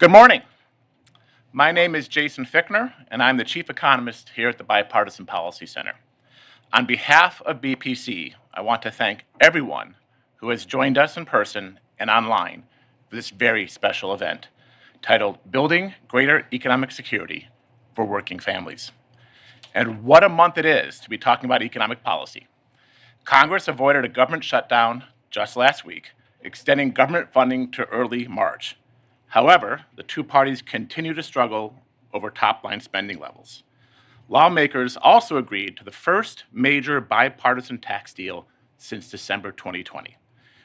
Good morning. My name is Jason Fickner, and I'm the Chief Economist here at the Bipartisan Policy Center. On behalf of BPC, I want to thank everyone who has joined us in person and online for this very special event titled Building Greater Economic Security for Working Families. And what a month it is to be talking about economic policy. Congress avoided a government shutdown just last week, extending government funding to early March. However, the two parties continue to struggle over top-line spending levels. Lawmakers also agreed to the first major bipartisan tax deal since December 2020,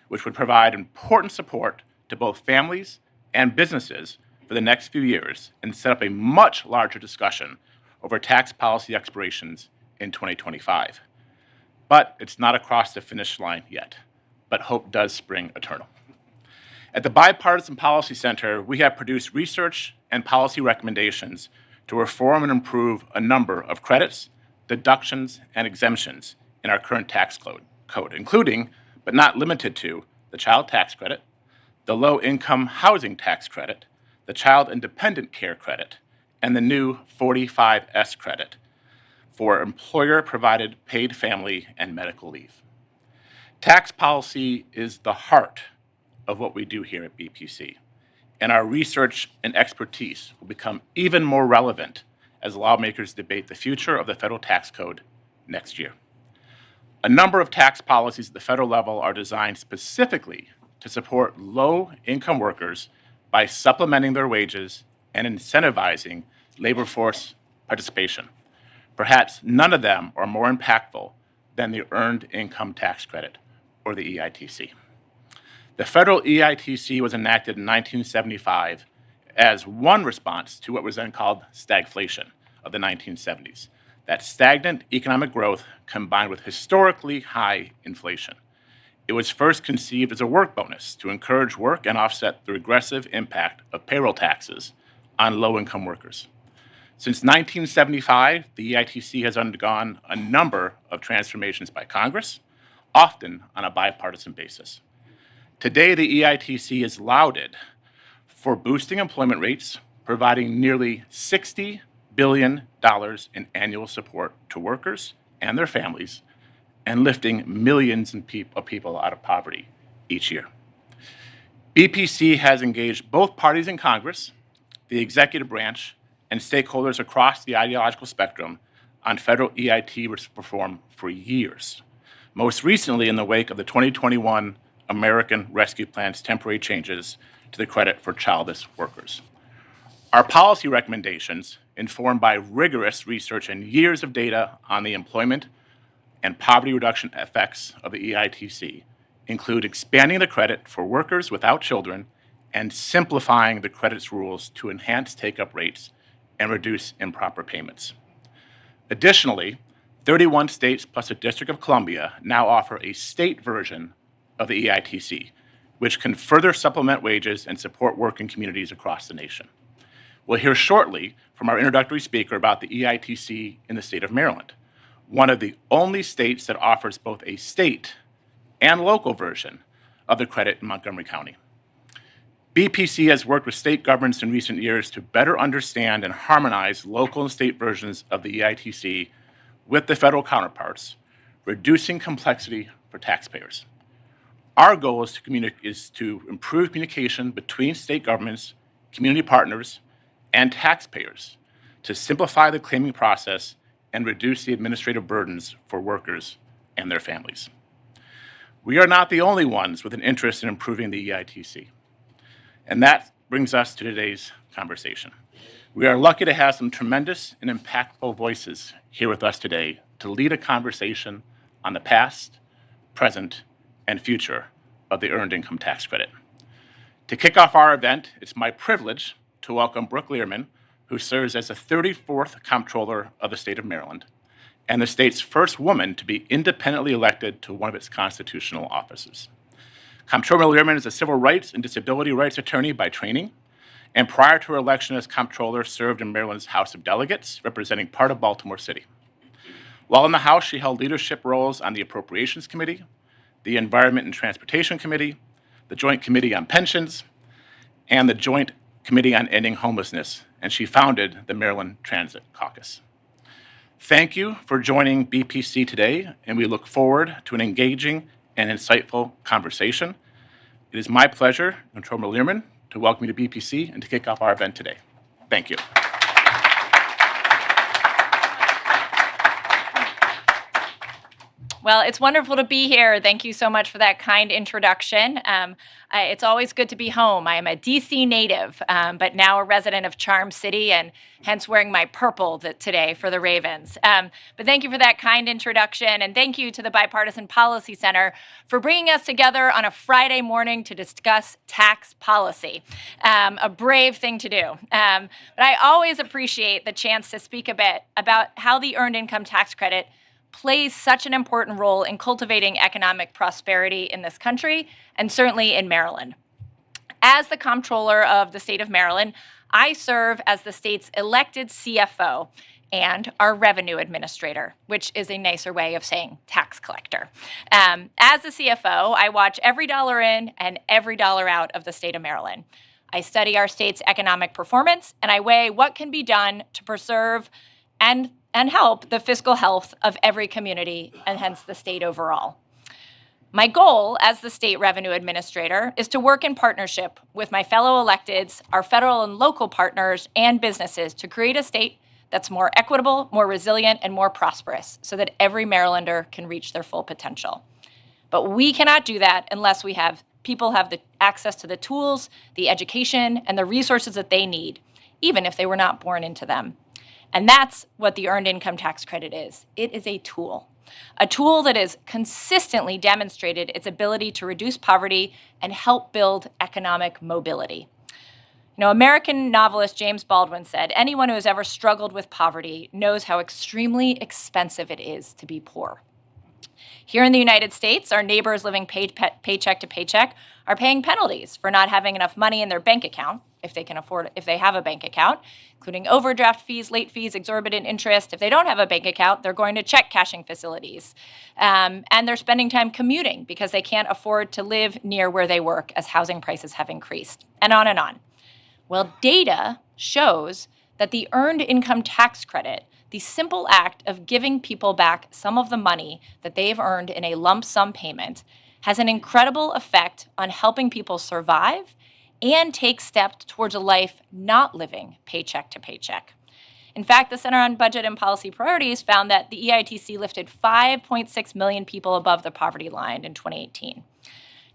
which would provide important support to both families and businesses for the next few years and set up a much larger discussion over tax policy expirations in 2025. But it's not across the finish line yet, but hope does spring eternal. At the Bipartisan Policy Center, we have produced research and policy recommendations to reform and improve a number of credits, deductions, and exemptions in our current tax code, including, but not limited to, the child tax credit, the low-income housing tax credit, the child and dependent care credit, and the new 45S credit for employer-provided paid family and medical leave. Tax policy is the heart of what we do here at BPC, and our research and expertise will become even more relevant as lawmakers debate the future of the federal tax code next year. A number of tax policies at the federal level are designed specifically to support low-income workers by supplementing their wages and incentivizing labor force participation. Perhaps none of them are more impactful than the Earned Income Tax Credit, or the EITC. The federal EITC was enacted in 1975 as one response to what was then called stagflation of the 1970s, that stagnant economic growth combined with historically high inflation. It was first conceived as a work bonus to encourage work and offset the regressive impact of payroll taxes on low-income workers. Since 1975, the EITC has undergone a number of transformations by Congress, often on a bipartisan basis. Today, the EITC is lauded for boosting employment rates, providing nearly $60 billion in annual support to workers and their families, and lifting millions of people out of poverty each year. BPC has engaged both parties in Congress, the executive branch, and stakeholders across the ideological spectrum on federal EIT reform for years, most recently in the wake of the 2021 American Rescue Plan's temporary changes to the credit for childless workers. Our policy recommendations, informed by rigorous research and years of data on the employment and poverty reduction effects of the EITC, include expanding the credit for workers without children and simplifying the credit's rules to enhance take-up rates and reduce improper payments. Additionally, 31 states plus the District of Columbia now offer a state version of the EITC, which can further supplement wages and support working communities across the nation. We'll hear shortly from our introductory speaker about the EITC in the state of Maryland, one of the only states that offers both a state and local version of the credit in Montgomery County. BPC has worked with state governments in recent years to better understand and harmonize local and state versions of the EITC with the federal counterparts, reducing complexity for taxpayers. Our goal is to improve communication between state governments, community partners, and taxpayers to simplify the claiming process and reduce the administrative burdens for workers and their families. We are not the only ones with an interest in improving the EITC. And that brings us to today's conversation. We are lucky to have some tremendous and impactful voices here with us today to lead a conversation on the past, present, and future of the Earned Income Tax Credit. To kick off our event, it's my privilege to welcome Brooke Learman, who serves as the 34th Comptroller of the state of Maryland and the state's first woman to be independently elected to one of its constitutional offices. Comptroller Learman is a civil rights and disability rights attorney by training, and prior to her election as comptroller, served in Maryland's House of Delegates, representing part of Baltimore City. While in the House, she held leadership roles on the Appropriations Committee, the Environment and Transportation Committee, the Joint Committee on Pensions, and the Joint Committee on Ending Homelessness, and she founded the Maryland Transit Caucus. Thank you for joining BPC today, and we look forward to an engaging and insightful conversation. It is my pleasure, Comptroller Learman, to welcome you to BPC and to kick off our event today. Thank you. Well, it's wonderful to be here. Thank you so much for that kind introduction. It's always good to be home. I am a DC native, but now a resident of Charm City, and hence wearing my purple today for the Ravens. But thank you for that kind introduction, and thank you to the Bipartisan Policy Center for bringing us together on a Friday morning to discuss tax policy. A brave thing to do. But I always appreciate the chance to speak a bit about how the Earned Income Tax Credit plays such an important role in cultivating economic prosperity in this country, and certainly in Maryland. As the Comptroller of the state of Maryland, I serve as the state's elected CFO and our revenue administrator, which is a nicer way of saying tax collector. As the CFO, I watch every dollar in and every dollar out of the state of Maryland. I study our state's economic performance, and I weigh what can be done to preserve and help the fiscal health of every community, and hence the state overall. My goal as the state revenue administrator is to work in partnership with my fellow electeds, our federal and local partners, and businesses to create a state that's more equitable, more resilient, and more prosperous so that every Marylander can reach their full potential. But we cannot do that unless people have the access to the tools, the education, and the resources that they need, even if they were not born into them. And that's what the Earned Income Tax Credit is. It is a tool that has consistently demonstrated its ability to reduce poverty and help build economic mobility. American novelist James Baldwin said, "Anyone who has ever struggled with poverty knows how extremely expensive it is to be poor." Here in the United States, our neighbors living paycheck to paycheck are paying penalties for not having enough money in their bank account, if they have a bank account, including overdraft fees, late fees, exorbitant interest. If they don't have a bank account, they're going to check cashing facilities. And they're spending time commuting because they can't afford to live near where they work as housing prices have increased, and on and on. Well, data shows that the Earned Income Tax Credit, the simple act of giving people back some of the money that they've earned in a lump sum payment, has an incredible effect on helping people survive and take steps towards a life not living paycheck to paycheck. In fact, the Center on Budget and Policy Priorities found that the EITC lifted 5.6 million people above the poverty line in 2018.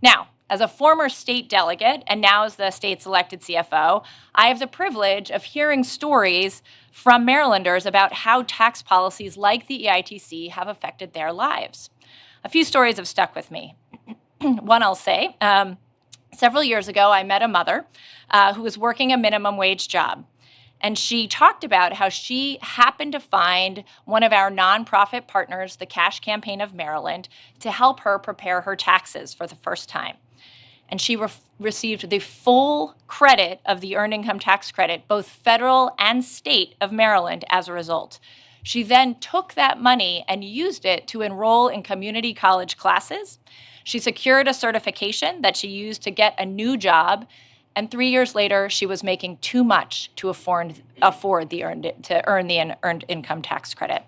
Now, as a former state delegate and now as the state's elected CFO, I have the privilege of hearing stories from Marylanders about how tax policies like the EITC have affected their lives. A few stories have stuck with me. One I'll say, several years ago, I met a mother who was working a minimum wage job. And she talked about how she happened to find one of our nonprofit partners, the Cash Campaign of Maryland, to help her prepare her taxes for the first time. And she received the full credit of the Earned Income Tax Credit, both federal and state of Maryland, as a result. She then took that money and used it to enroll in community college classes. She secured a certification that she used to get a new job. And 3 years later, she was making too much to afford the Earned Income Tax Credit.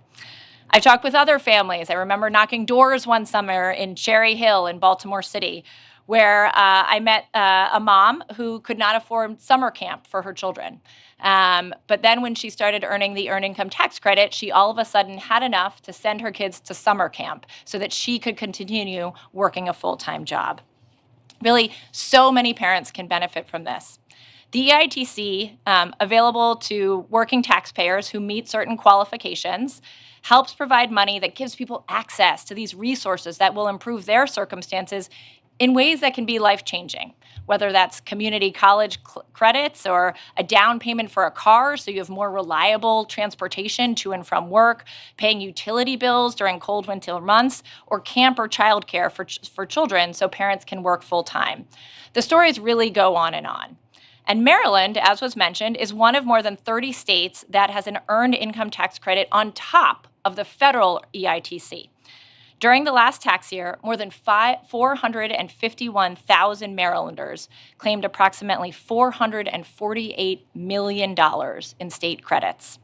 I talked with other families. I remember knocking doors one summer in Cherry Hill in Baltimore City, where I met a mom who could not afford summer camp for her children. But then when she started earning the Earned Income Tax Credit, she all of a sudden had enough to send her kids to summer camp so that she could continue working a full-time job. Really, so many parents can benefit from this. The EITC, available to working taxpayers who meet certain qualifications, helps provide money that gives people access to these resources that will improve their circumstances in ways that can be life-changing, whether that's community college credits or a down payment for a car so you have more reliable transportation to and from work, paying utility bills during cold winter months, or camp or childcare for children so parents can work full-time. The stories really go on. And Maryland, as was mentioned, is one of more than 30 states that has an Earned Income Tax Credit on top of the federal EITC. During the last tax year, more than 451,000 Marylanders claimed approximately $448 million in state credits.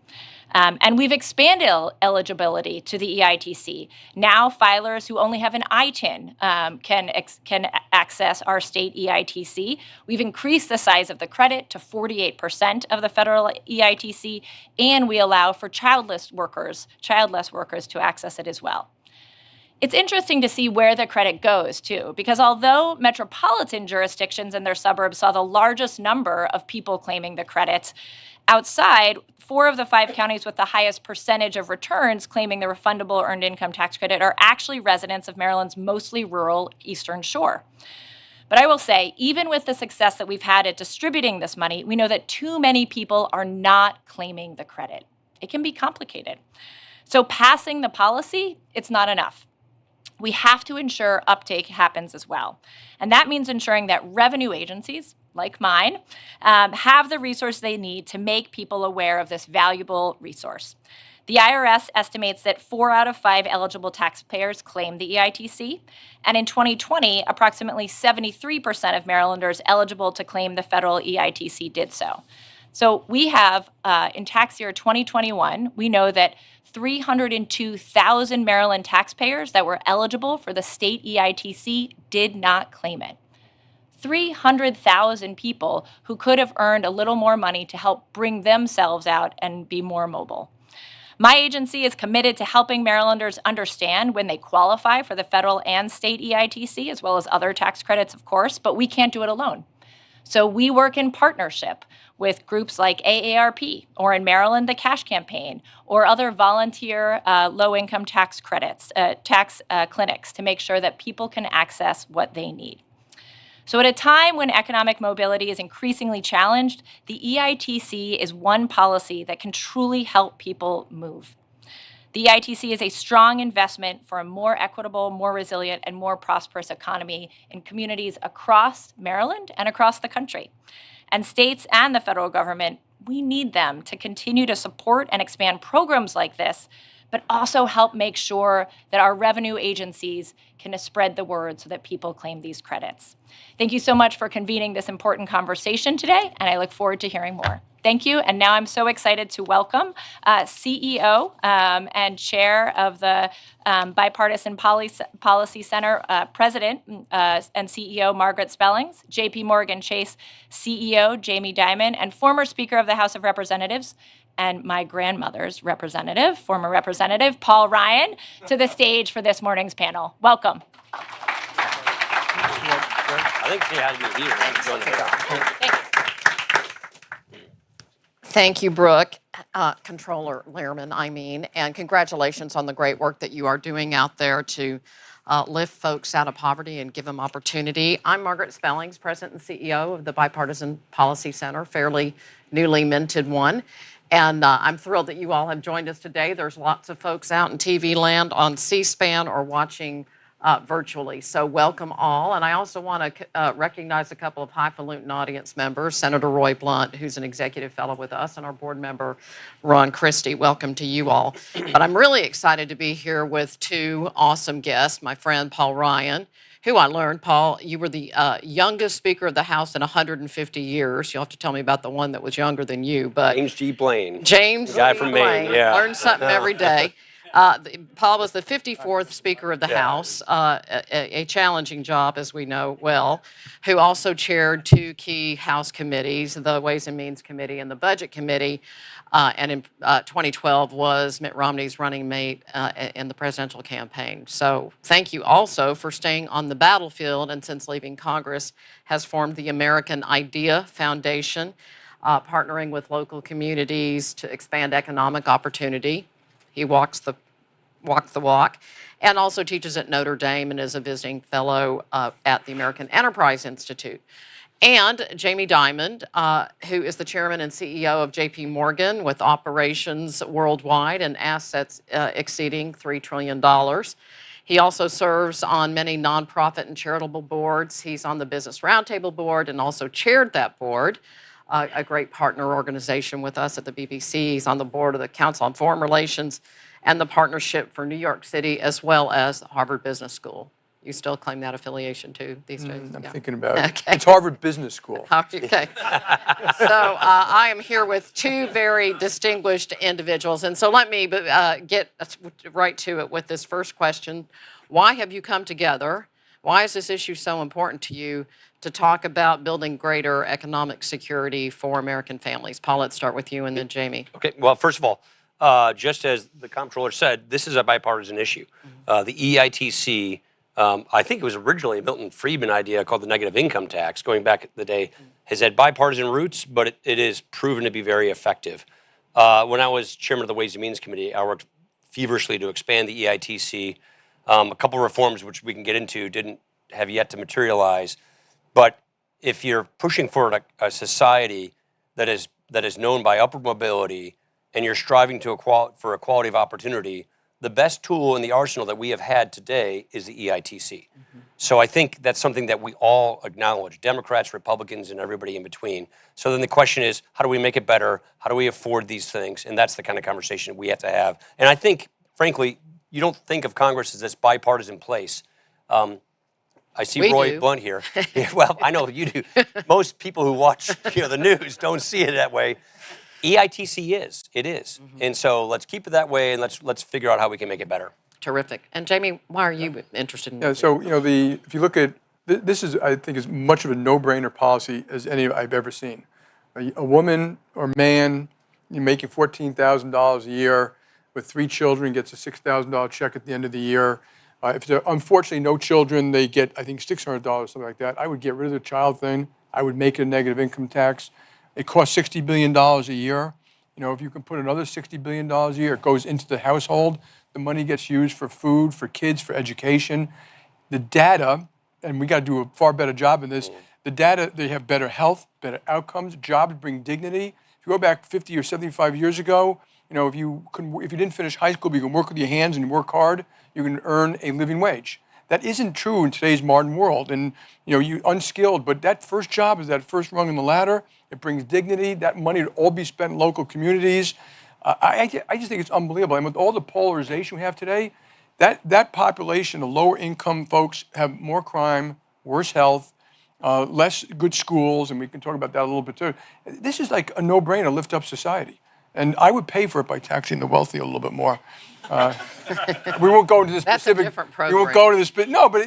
And we've expanded eligibility to the EITC. Now, filers who only have an ITIN can access our state EITC. We've increased the size of the credit to 48% of the federal EITC, and we allow for childless workers to access it as well. It's interesting to see where the credit goes, too, because although metropolitan jurisdictions and their suburbs saw the largest number of people claiming the credit, outside, 4 of the 5 counties with the highest percentage of returns claiming the refundable earned income tax credit are actually residents of Maryland's mostly rural Eastern Shore. But I will say, even with the success that we've had at distributing this money, we know that too many people are not claiming the credit. It can be complicated. So passing the policy, it's not enough. We have to ensure uptake happens as well. And that means ensuring that revenue agencies, like mine, have the resources they need to make people aware of this valuable resource. The IRS estimates that 4 out of 5 eligible taxpayers claim the EITC, and in 2020, approximately 73% of Marylanders eligible to claim the federal EITC did so. So we have, in tax year 2021, we know that 302,000 Maryland taxpayers that were eligible for the state EITC did not claim it. 300,000 people who could have earned a little more money to help bring themselves out and be more mobile. My agency is committed to helping Marylanders understand when they qualify for the federal and state EITC, as well as other tax credits, of course, but we can't do it alone. So we work in partnership with groups like AARP, or in Maryland, the Cash Campaign, or other volunteer low-income tax credits, clinics, to make sure that people can access what they need. So at a time when economic mobility is increasingly challenged, the EITC is one policy that can truly help people move. The EITC is a strong investment for a more equitable, more resilient, and more prosperous economy in communities across Maryland and across the country. And states and the federal government, we need them to continue to support and expand programs like this, but also help make sure that our revenue agencies can spread the word so that people claim these credits. Thank you so much for convening this important conversation today, and I look forward to hearing more. Thank you, and now I'm so excited to welcome CEO and Chair of the Bipartisan Policy Center, President and CEO Margaret Spellings, JPMorgan Chase CEO Jamie Dimon, and former Speaker of the House of Representatives, and my grandmother's representative, former Representative Paul Ryan, to the stage for this morning's panel. Welcome. I think she had me here. Thanks. Thank you, Brooke. Controller Lehrman, and congratulations on the great work that you are doing out there to lift folks out of poverty and give them opportunity. I'm Margaret Spellings, President and CEO of the Bipartisan Policy Center, fairly newly minted one. And I'm thrilled that you all have joined us today. There's lots of folks out in TV land on C-SPAN or watching virtually. So welcome all. And I also want to recognize a couple of highfalutin audience members, Senator Roy Blunt, who's an executive fellow with us, and our board member, Ron Christie. Welcome to you all. But I'm really excited to be here with 2 awesome guests, my friend Paul Ryan, who I learned, Paul, you were the youngest Speaker of the House in 150 years. You'll have to tell me about the one that was younger than you. But James G. Blaine. James, the guy from Maine, yeah. Learn something every day. Paul was the 54th Speaker of the House, a challenging job, as we know well, who also chaired 2 key House committees, the Ways and Means Committee and the Budget Committee, and in 2012 was Mitt Romney's running mate in the presidential campaign. So thank you also for staying on the battlefield, and since leaving Congress has formed the American Idea Foundation, partnering with local communities to expand economic opportunity. He walks the walk, and also teaches at Notre Dame and is a visiting fellow at the American Enterprise Institute. And Jamie Dimon, who is the chairman and CEO of JPMorgan, with operations worldwide and assets exceeding $3 trillion. He also serves on many nonprofit and charitable boards. He's on the Business Roundtable board and also chaired that board, a great partner organization with us at the BBC. He's on the board of the Council on Foreign Relations and the Partnership for New York City, as well as Harvard Business School. You still claim that affiliation too these days? I'm Yeah. thinking about it. Okay. It's Harvard Business School. Okay. So I am here with two very distinguished individuals. And so let me get right to it with this first question. Why have you come together? Why is this issue so important to you to talk about building greater economic security for American families? Paul, let's start with you and then Jamie. Okay. Well, first of all, just as the comptroller said, this is a bipartisan issue. The EITC, I think it was originally a Milton Friedman idea called the negative income tax, going back the day, has had bipartisan roots, but it is proven to be very effective. When I was chairman of the Ways and Means Committee, I worked feverishly to expand the EITC. A couple of reforms, which we can get into, didn't have yet to materialize. But if you're pushing for a society that is known by upward mobility, and you're striving for equality of opportunity, the best tool in the arsenal that we have had today is the EITC. So I think that's something that we all acknowledge, Democrats, Republicans, and everybody in between. So then the question is, how do we make it better? How do we afford these things? And that's the kind of conversation we have to have. And I think, frankly, you don't think of Congress as this bipartisan place. I see We Roy do. Blunt here. Yeah, well, I know you do. Most people who watch the news don't see it that way. EITC is. It is. And so let's keep it that way, and let's figure out how we can make it better. Terrific. And Jamie, why are you interested in Yeah, this? so if you look at this is, I think, as much of a no-brainer policy as any I've ever seen. A woman or man making $14,000 a year with 3 children gets a $6,000 check at the end of the year. If there are unfortunately no children, they get, I think, $600, something like that. I would get rid of the child thing. I would make it a negative income tax. It costs $60 billion a year. If you can put another $60 billion a year, it goes into the household. The money gets used for food, for kids, for education. The data, and we got to do a far better job in this, the data, they have better health, better outcomes, jobs bring dignity. If you go back 50 or 75 years ago, if you didn't finish high school, but you can work with your hands and work hard, you can earn a living wage. That isn't true in today's modern world. And you unskilled, but that first job is that first rung on the ladder. It brings dignity. That money would all be spent in local communities. I just think it's unbelievable. And with all the polarization we have today, that population of lower income folks have more crime, worse health, less good schools, and we can talk about that a little bit too. This is like a no-brainer to lift up society. And I would pay for it by taxing the wealthy a little bit more. We won't go into the That's specific. a different program. We won't go into this, no. But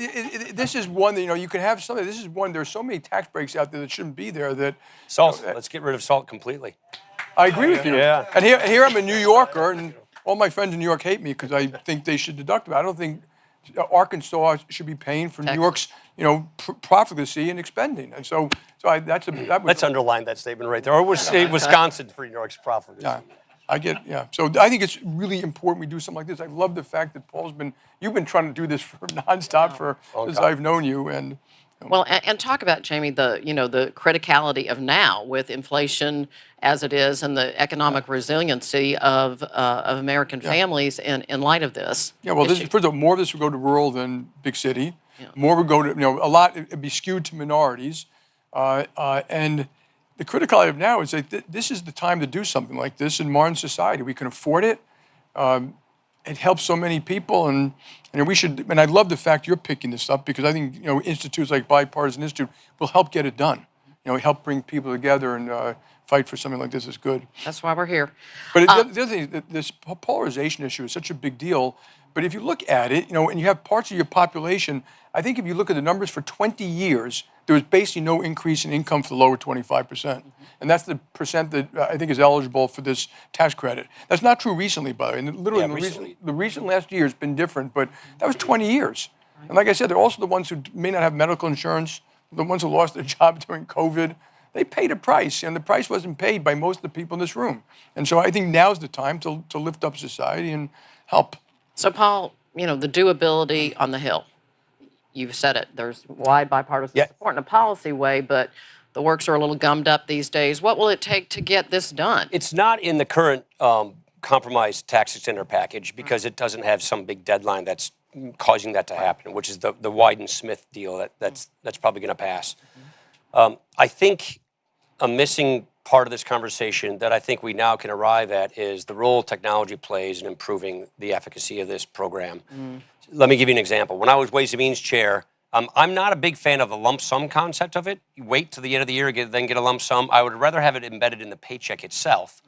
this is one that you can have something. This is one. There's so many tax breaks out there that shouldn't be there. That Salt. Let's get rid of salt completely. I agree with you. Yeah. And here I'm a New Yorker, and all my friends in New York hate me because I think they should deduct it. I don't think Arkansas should be paying for New York's profligacy and expending. And so that was. Let's underline that statement right there. Or we'll say Wisconsin for New York's profligacy. Yeah, So I think it's really important we do something like this. I love the fact that you've been trying to do this for nonstop since I've known you. And Well, and talk about, Jamie, the criticality of now with inflation as it is and the economic resiliency of American families in light of this. Yeah, well, issue. first of all, more of this would go to rural than big city. More would go to, a lot, it'd be skewed to minorities. And the criticality of now is that this is the time to do something like this in modern society. We can afford it. It helps so many people, and we should. And I love the fact you're picking this up because I think institutes like Bipartisan Institute will help get it done. Help bring people together and fight for something like this is good. That's why we're here. But the other thing is this polarization issue is such a big deal. But if you look at it, and you have parts of your population, I think if you look at the numbers for 20 years, there was basically no increase in income for the lower 25%. And that's the percent that I think is eligible for this tax credit. That's not true recently, by the way. And literally, the recent last year has been different, but that was 20 years. And like I said, they're also the ones who may not have medical insurance, the ones who lost their job during COVID. They paid a price, and the price wasn't paid by most of the people in this room. And so I think now's the time to lift up society and help. So, Paul, the doability on the Hill. You've said it. There's wide bipartisan support in a policy way, but the works are a little gummed up these days. What will it take to get this done? It's not in the current compromise tax extender package because it doesn't have some big deadline that's causing that to happen, which is the Wyden-Smith deal that's probably going to pass. I think a missing part of this conversation that I think we now can arrive at is the role technology plays in improving the efficacy of this program. Let me give you an example. When I was Ways and Means chair, I'm not a big fan of the lump sum concept of it. You wait till the end of the year, then get a lump sum. I would rather have it embedded in the paycheck itself,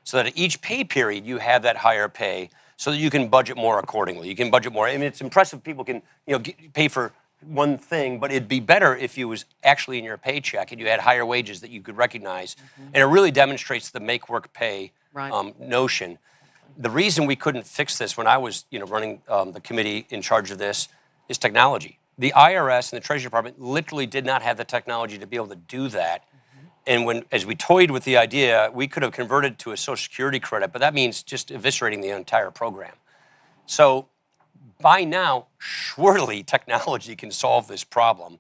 so that at each pay period you have that higher pay, so that you can budget more accordingly. You can budget more. I mean, it's impressive people can pay for one thing, but it'd be better if it was actually in your paycheck and you had higher wages that you could recognize. And it really demonstrates the make work pay notion. The reason we couldn't fix this when I was running the committee in charge of this is technology. The IRS and the Treasury Department literally did not have the technology to be able to do that. And as we toyed with the idea, we could have converted to a Social Security credit, but that means just eviscerating the entire program. So by now, surely technology can solve this problem.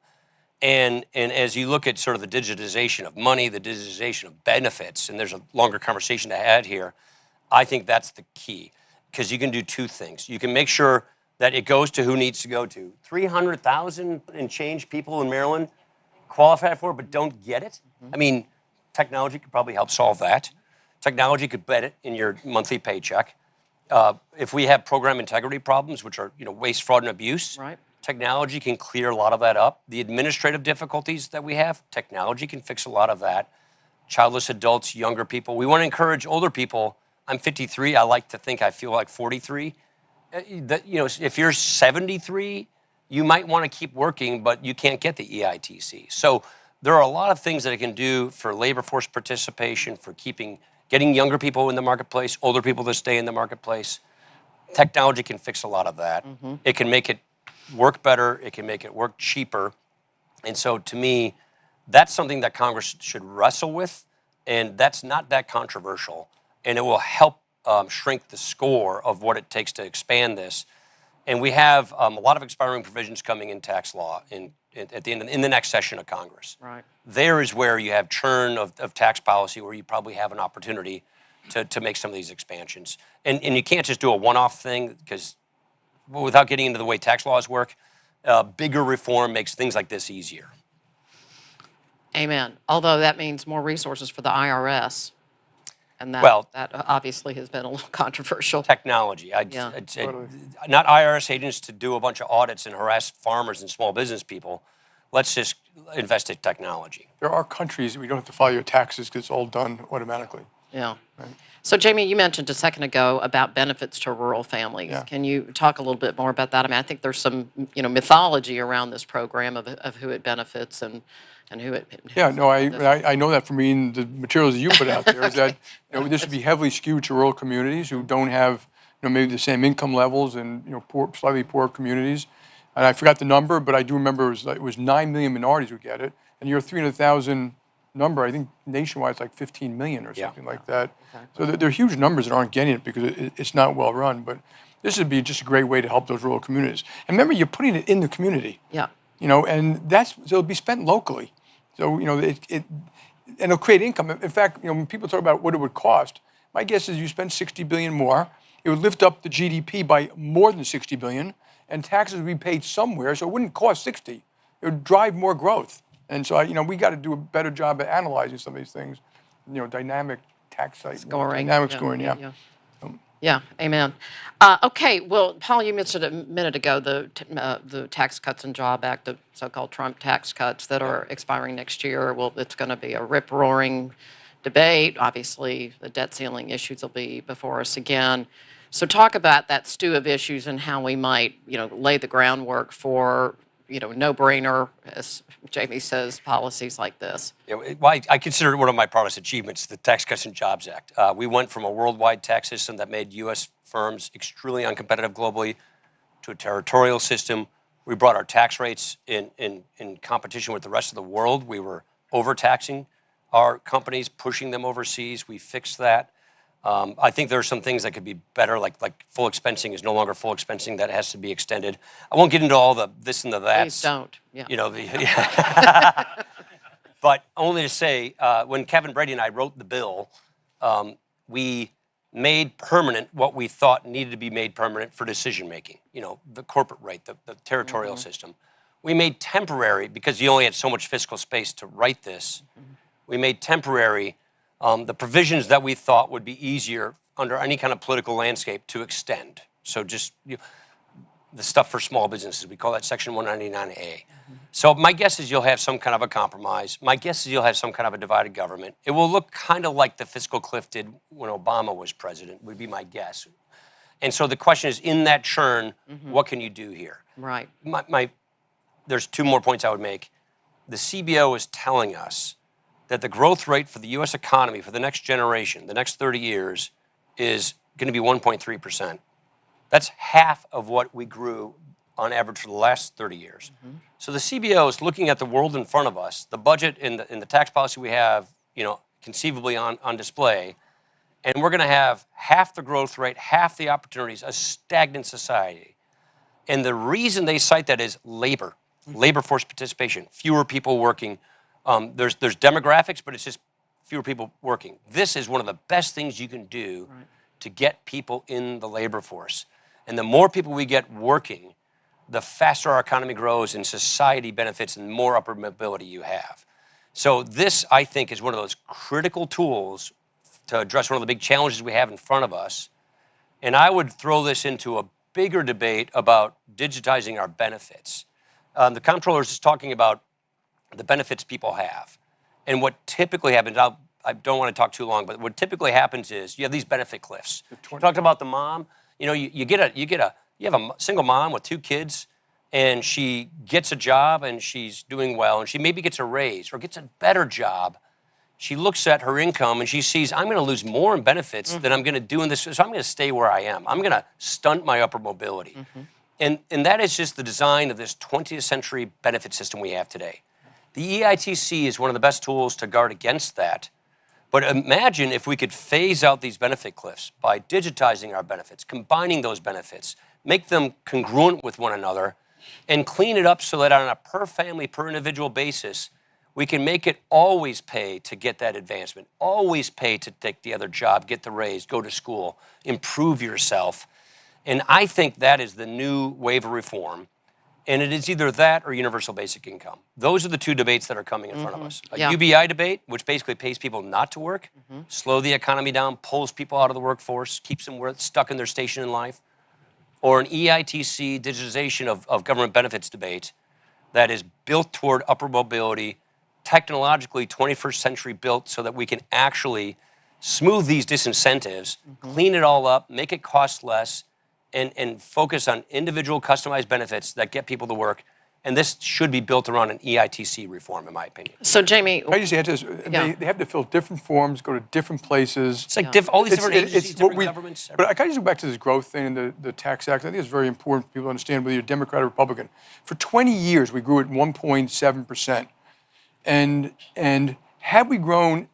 And as you look at sort of the digitization of money, the digitization of benefits, and there's a longer conversation to add here, I think that's the key, because you can do two things. You can make sure that it goes to who needs to go to. 300,000 and change people in Maryland qualify for it but don't get it. I mean, technology could probably help solve that. Technology could bet it in your monthly paycheck. If we have program integrity problems, which are waste, fraud, and abuse, technology can clear a lot of that up. The administrative difficulties that we have, technology can fix a lot of that. Childless adults, younger people. We want to encourage older people. I'm 53. I like to think I feel like 43. If you're 73, you might want to keep working, but you can't get the EITC. So there are a lot of things that it can do for labor force participation, for getting younger people in the marketplace, older people to stay in the marketplace. Technology can fix a lot of that. It can make it work better. It can make it work cheaper. And so to me, that's something that Congress should wrestle with, and that's not that controversial. And it will help shrink the score of what it takes to expand this. And we have a lot of expiring provisions coming in tax law in the next session of Congress. There is where you have churn of tax policy, where you probably have an opportunity to make some of these expansions. And you can't just do a one-off thing, because without getting into the way tax laws work, bigger reform makes things like this easier. Amen. Although that means more resources for the IRS. And that obviously has been a little controversial. Technology. I'd say not IRS agents to do a bunch of audits and harass farmers and small business people. Let's just invest in technology. There are countries we don't have to file your taxes because it's all done automatically. Yeah. So, Jamie, you mentioned a second ago about benefits to rural families. Can you talk a little bit more about that? I mean, I think there's some mythology around this program of who it benefits and who it. Yeah, no, I know that from reading the materials that you put out there, is that this would be heavily skewed to rural communities who don't have maybe the same income levels, and slightly poor communities. And I forgot the number, but I do remember it was 9 million minorities who get it, and your 300,000 number, I think nationwide it's like 15 million or something like that. So there are huge numbers that aren't getting it because it's not well run. But this would be just a great way to help those rural communities. And remember, you're putting it in the community. And so it'll be spent locally. So and it'll create income. In fact, when people talk about what it would cost, my guess is you spend $60 billion more, it would lift up the GDP by more than $60 billion, and taxes would be paid somewhere, so it wouldn't cost 60. It would drive more growth. And so we got to do a better job at analyzing some of these things. Dynamic tax site scoring. Dynamic scoring. Yeah, amen. Okay, well, Paul, you mentioned a minute ago the Tax Cuts and Job Act, the so-called Trump tax cuts that are expiring next year. Well, it's going to be a rip-roaring debate. Obviously, the debt ceiling issues will be before us again. So talk about that stew of issues and how we might, lay the groundwork for, no-brainer, as Jamie says, policies like this. I consider it one of my proudest achievements, the Tax Cuts and Jobs Act. We went from a worldwide tax system that made U.S. firms extremely uncompetitive globally to a territorial system. We brought our tax rates in competition with the rest of the world. We were overtaxing our companies, pushing them overseas. We fixed that. I think there are some things that could be better, like full expensing is no longer full expensing. That has to be extended. I won't get into all the this and the that. Please don't. Yeah. But only to say, when Kevin Brady and I wrote the bill, we made permanent what we thought needed to be made permanent for decision making. The corporate rate, the territorial system. We made temporary, because you only had so much fiscal space to write this. We made temporary the provisions that we thought would be easier under any kind of political landscape to extend. So just the stuff for small businesses, we call that Section 199A. So my guess is you'll have some kind of a compromise. My guess is you'll have some kind of a divided government. It will look kind of like the fiscal cliff did when Obama was president, would be my guess. And so the question is, in that churn, what can you do here? Right. There's two more points I would make. The CBO is telling us that the growth rate for the U.S. economy for the next generation, the next 30 years, is going to be 1.3%. That's half of what we grew on average for the last 30 years. So the CBO is looking at the world in front of us, the budget and the tax policy we have, conceivably on display, and we're going to have half the growth rate, half the opportunities, a stagnant society. And the reason they cite that is labor force participation, fewer people working. There's demographics, but it's just fewer people working. This is one of the best things you can do to get people in the labor force. And the more people we get working, the faster our economy grows and society benefits and the more upward mobility you have. So this, I think, is one of those critical tools to address one of the big challenges we have in front of us. And I would throw this into a bigger debate about digitizing our benefits. The comptroller is talking about the benefits people have. And what typically happens, I don't want to talk too long, but what typically happens is you have these benefit cliffs. You talked about the mom. You have a single mom with 2 kids, and she gets a job and she's doing well, and she maybe gets a raise or gets a better job. She looks at her income and she sees, I'm going to lose more in benefits than I'm going to do in this, so I'm going to stay where I am. I'm going to stunt my upward mobility. And that is just the design of this 20th century benefit system we have today. The EITC is one of the best tools to guard against that. But imagine if we could phase out these benefit cliffs by digitizing our benefits, combining those benefits, make them congruent with one another, and clean it up so that on a per family, per individual basis, we can make it always pay to get that advancement, always pay to take the other job, get the raise, go to school, improve yourself. And I think that is the new wave of reform. And it is either that or universal basic income. Those are the two debates that are coming in front of us. A UBI debate, which basically pays people not to work, slow the economy down, pulls people out of the workforce, keeps them stuck in their station in life. Or an EITC, digitization of government benefits debate that is built toward upward mobility, technologically 21st century built so that we can actually smooth these disincentives, clean it all up, make it cost less, and focus on individual customized benefits that get people to work. And this should be built around an EITC reform, in my opinion. So, Jamie, I just add to this, they have to fill different forms, go to different places. It's like all these different agencies, different governments. But I kind of just go back to this growth thing and the Tax Act. I think it's very important for people to understand whether you're Democrat or Republican. For 20 years, we grew at 1.7%. And had we grown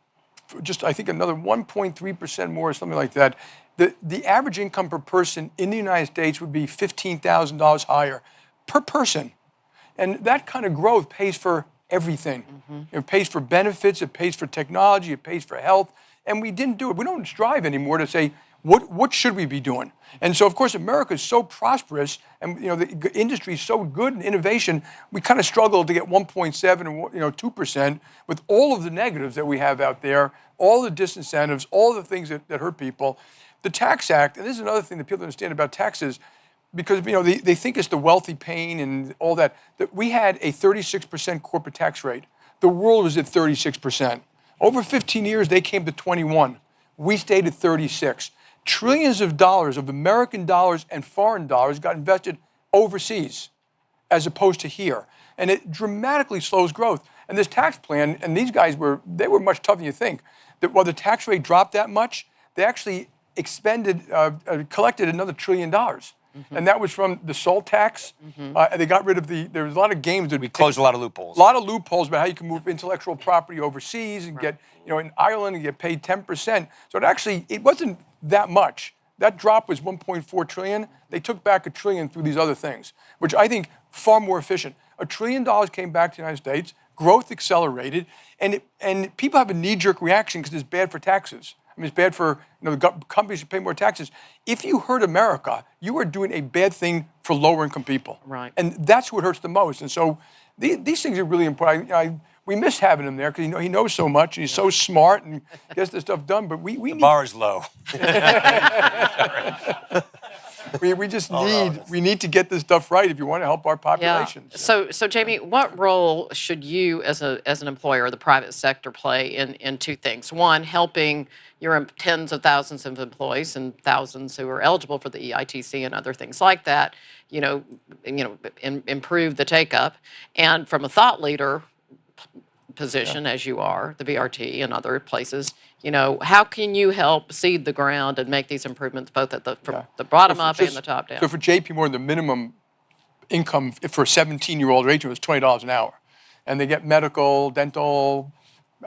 just, I think, another 1.3% more or something like that, the average income per person in the United States would be $15,000 higher per person. And that kind of growth pays for everything. It pays for benefits, it pays for technology, it pays for health, and we didn't do it. We don't strive anymore to say, what should we be doing? And so, of course, America is so prosperous, and the industry is so good in innovation, we kind of struggle to get 1.7 and 2% with all of the negatives that we have out there, all the disincentives, all the things that hurt people. The Tax Act, and this is another thing that people understand about taxes, because they think it's the wealthy paying and all that we had a 36% corporate tax rate. The world was at 36%. Over 15 years, they came to 21. We stayed at 36. Trillions of dollars of American dollars and foreign dollars got invested overseas as opposed to here. And it dramatically slows growth. And this tax plan, and these guys were much tougher than you think. That while the tax rate dropped that much, they actually collected another $1 trillion. And that was from the SALT tax. And they got rid of there was a lot of games. We closed a lot of loopholes. A lot of loopholes about how you can move intellectual property overseas and get, in Ireland and get paid 10%. So it wasn't that much. That drop was 1.4 trillion. They took back $1 trillion through these other things, which I think far more efficient. $1 trillion came back to the United States. Growth accelerated, and people have a knee-jerk reaction because it's bad for taxes. I mean, it's bad for the companies should pay more taxes. If you hurt America, you are doing a bad thing for lower-income people, right? And that's what hurts the most. And so these things are really important. we miss having him there because he knows so much and he's so smart and gets this stuff done. But we need Bar is low. we just need to get this stuff right if you want to help our population. So Jamie, what role should you as an employer, the private sector, play in two things? One, helping your tens of thousands of employees and thousands who are eligible for the EITC and other things like that, improve the take-up. And from a thought leader position, as you are, the BRT and other places, how can you help seed the ground and make these improvements both at from the bottom up and the top down? So for JPMorgan, the minimum income for a 17-year-old or 18 is $20 an hour. And they get medical, dental.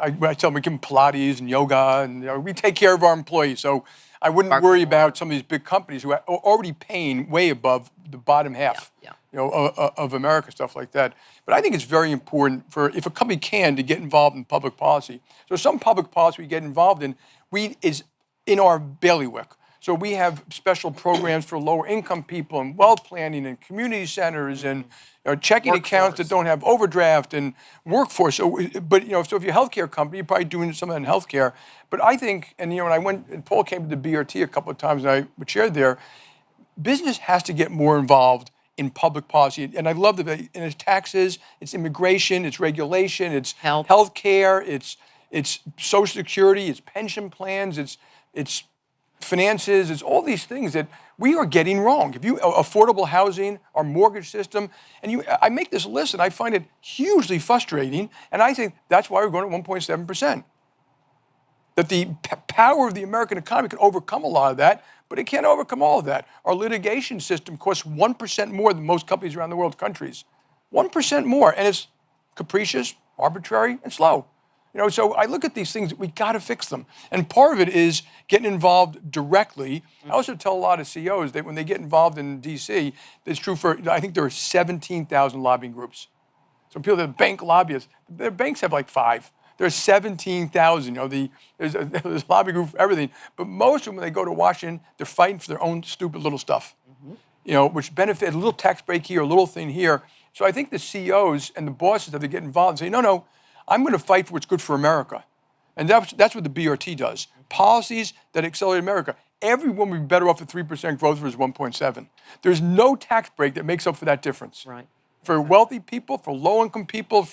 I tell them we give them Pilates and yoga, and we take care of our employees. So I wouldn't worry about some of these big companies who are already paying way above the bottom half, of America, stuff like that. But I think it's very important if a company can, to get involved in public policy. So some public policy we get involved in is in our bailiwick. So we have special programs for lower income people and wealth planning and community centers and checking accounts that don't have overdraft and workforce. So, but so if you're a healthcare company, you're probably doing something in healthcare. But I think, and when I went, and Paul came to the BRT a couple of times and I chaired there, business has to get more involved in public policy. And I love that it's taxes, it's immigration, it's regulation, it's healthcare, it's Social Security, it's pension plans, it's finances, it's all these things that we are getting wrong. If you affordable housing, our mortgage system, and I make this list and I find it hugely frustrating, and I think that's why we're going at 1.7%. That the power of the American economy can overcome a lot of that, but it can't overcome all of that. Our litigation system costs 1% more than most companies around the world, countries. 1% more, and it's capricious, arbitrary, and slow. So I look at these things, we got to fix them. And part of it is getting involved directly. I also tell a lot of CEOs that when they get involved in DC, it's true I think there are 17,000 lobbying groups. So people that are bank lobbyists, their banks have like 5. There's 17,000, there's a lobby group for everything. But most of them, when they go to Washington, they're fighting for their own stupid little stuff, which benefit a little tax break here, a little thing here. So I think the CEOs and the bosses have to get involved and say, no, I'm going to fight for what's good for America. And that's what the BRT does. Policies that accelerate America. Everyone would be better off at 3% growth versus 1.7. There's no tax break that makes up for that difference. Right. For wealthy people, for low-income people,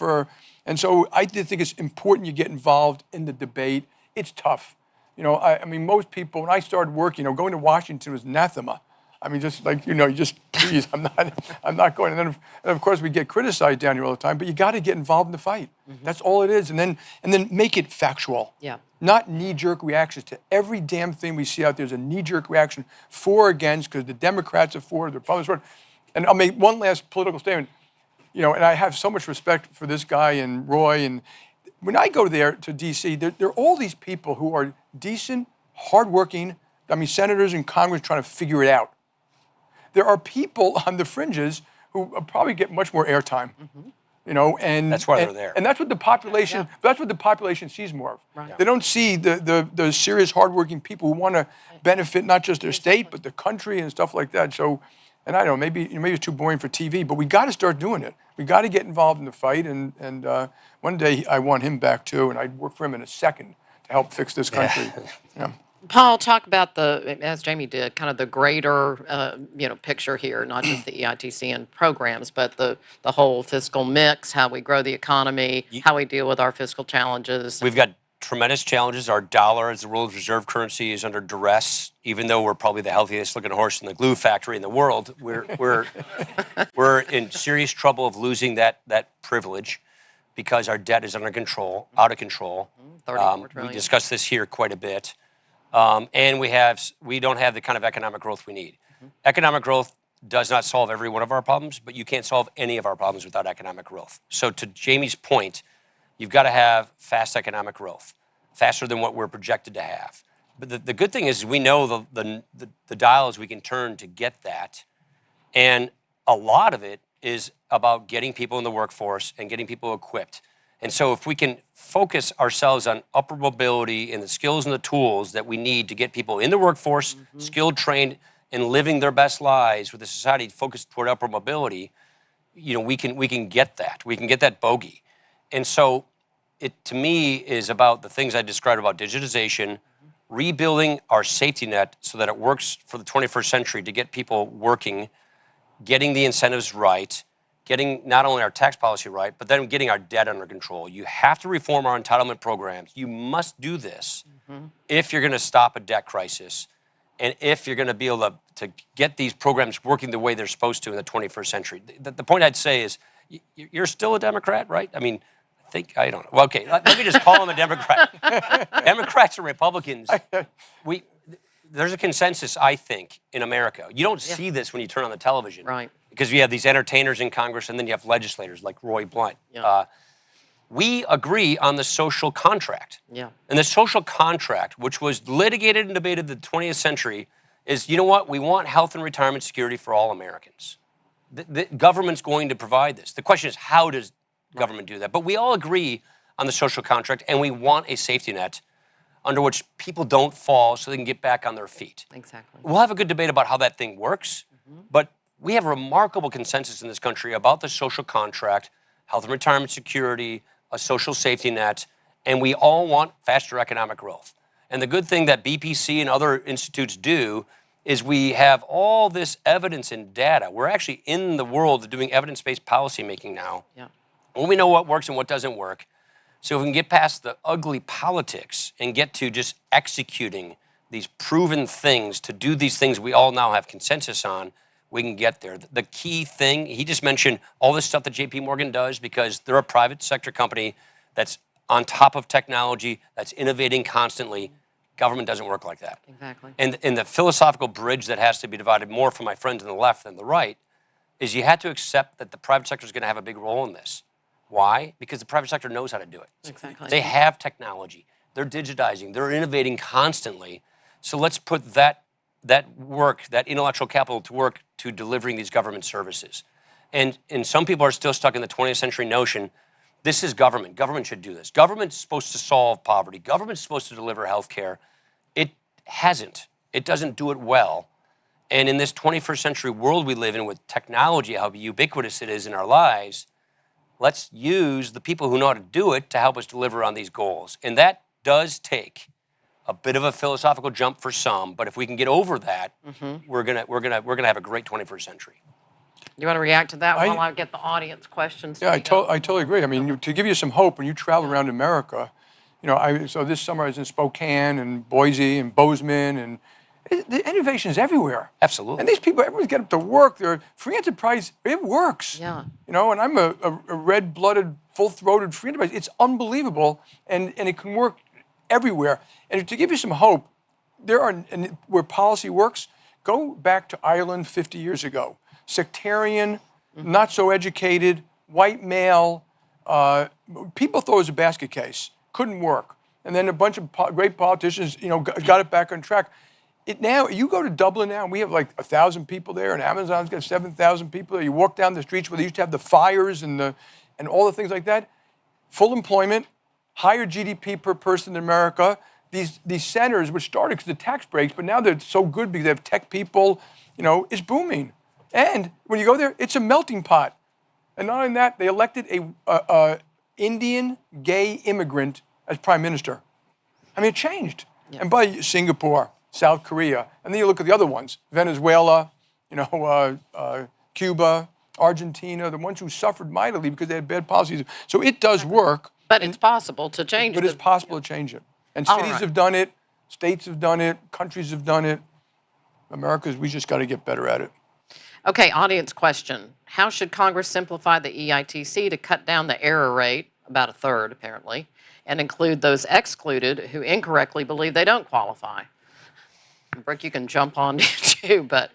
and so I did think it's important you get involved in the debate. It's tough. I mean, most people, when I started working, going to Washington was anathema. I mean, just like, please, I'm not going. And of course, we get criticized down here all the time, but you got to get involved in the fight. That's all it is. And then make it factual. Yeah. Not knee-jerk reactions to every damn thing we see out there. There's a knee-jerk reaction for or against, because the Democrats are for, the Republicans are for. And I'll make one last political statement. And I have so much respect for this guy and Roy. And when I go there to D.C., there are all these people who are decent, hardworking, senators and Congress trying to figure it out. There are people on the fringes who probably get much more airtime, and that's why they're there. And that's what the population. That's what the population sees more of. Right. They don't see the serious, hardworking people who want to benefit not just their state but the country and stuff like that. So, and I don't know, maybe it's too boring for TV, but we got to start doing it. We got to get involved in the fight. And one day I want him back too, and I'd work for him in a second to help fix this country. Yeah. Paul, talk about as Jamie did, kind of the greater, picture here, not just the EITC and programs, but the whole fiscal mix, how we grow the economy, how we deal with our fiscal challenges. We've got tremendous challenges. Our dollar as the world's reserve currency is under duress, even though we're probably the healthiest looking horse in the glue factory in the world. We're in serious trouble of losing that privilege because our debt is under control, out of control. $34 trillion. We discussed this here quite a bit. And we don't have the kind of economic growth we need. Economic growth does not solve every one of our problems, but you can't solve any of our problems without economic growth. So to Jamie's point, you've got to have fast economic growth, faster than what we're projected to have. But the good thing is we know the dials we can turn to get that. And a lot of it is about getting people in the workforce and getting people equipped. And so if we can focus ourselves on upward mobility and the skills and the tools that we need to get people in the workforce, skilled, trained, and living their best lives with a society focused toward upward mobility, we can get that. We can get that bogey. And so it to me is about the things I described about digitization, rebuilding our safety net so that it works for the 21st century to get people working, getting the incentives right, getting not only our tax policy right, but then getting our debt under control. You have to reform our entitlement programs. You must do this if you're going to stop a debt crisis and if you're going to be able to get these programs working the way they're supposed to in the 21st century. The point I'd say is you're still a Democrat, right? I mean, I don't know. Well, okay, let me just call him a Democrat. Democrats and Republicans, there's a consensus, I think, in America. You don't see this when you turn on the television. Right. Because you have these entertainers in Congress and then you have legislators like Roy Blunt. Yeah. We agree on the social contract. Yeah. And the social contract, which was litigated and debated in the 20th century, is, you know what? We want health and retirement security for all Americans. The government's going to provide this. The question is, how does government do that? But we all agree on the social contract, and we want a safety net under which people don't fall so they can get back on their feet. Exactly. We'll have a good debate about how that thing works, but we have a remarkable consensus in this country about the social contract, health and retirement security, a social safety net, and we all want faster economic growth. And the good thing that BPC and other institutes do is we have all this evidence and data. We're actually in the world of doing evidence-based policymaking now. Yeah. When we know what works and what doesn't work. So if we can get past the ugly politics and get to just executing these proven things to do these things we all now have consensus on, we can get there. The key thing, he just mentioned all this stuff that JPMorgan does because they're a private sector company that's on top of technology, that's innovating constantly. Government doesn't work like that. Exactly. And the philosophical bridge that has to be divided more from my friends on the left than the right is you have to accept that the private sector is going to have a big role in this. Why? Because the private sector knows how to do it. Exactly. They have technology. They're digitizing. They're innovating constantly. So let's put that work, that intellectual capital to work to delivering these government services. And some people are still stuck in the 20th century notion, this is government. Government should do this. Government's supposed to solve poverty. Government's supposed to deliver health care. It hasn't. It doesn't do it well. And in this 21st century world we live in with technology, how ubiquitous it is in our lives, let's use the people who know how to do it to help us deliver on these goals. And that does take a bit of a philosophical jump for some, but if we can get over that, we're gonna have a great 21st century. You want to react to that while I get the audience questions? Yeah, I totally agree. I mean, to give you some hope, when you travel around America, so this summer I was in Spokane and Boise and Bozeman, and the innovation is everywhere. Absolutely. And these people, everyone's getting to work. They're free enterprise. It works. Yeah. And I'm a red-blooded, full-throated free enterprise. It's unbelievable, and it can work everywhere. And to give you some hope, where policy works, go back to Ireland 50 years ago. Sectarian, not so educated, white male. People thought it was a basket case. Couldn't work. And then a bunch of great politicians, got it back on track. Now, you go to Dublin now, and we have like 1,000 people there, and Amazon's got 7,000 people there. You walk down the streets where they used to have the fires and all the things like that. Full employment, higher GDP per person in America. These centers, which started because of tax breaks, but now they're so good because they have tech people, it's booming. And when you go there, it's a melting pot. And not only that, they elected a Indian gay immigrant as prime minister. I mean, it changed. Yeah. And by Singapore, South Korea, and then you look at the other ones, Venezuela, Cuba, Argentina, the ones who suffered mightily because they had bad policies. So it does work. But it's possible to change it. But it's possible to change it. And cities have done it, states have done it, countries have done it. We just got to get better at it. Okay, audience question. How should Congress simplify the EITC to cut down the error rate, about a third apparently, and include those excluded who incorrectly believe they don't qualify? Brooke, you can jump on too, but...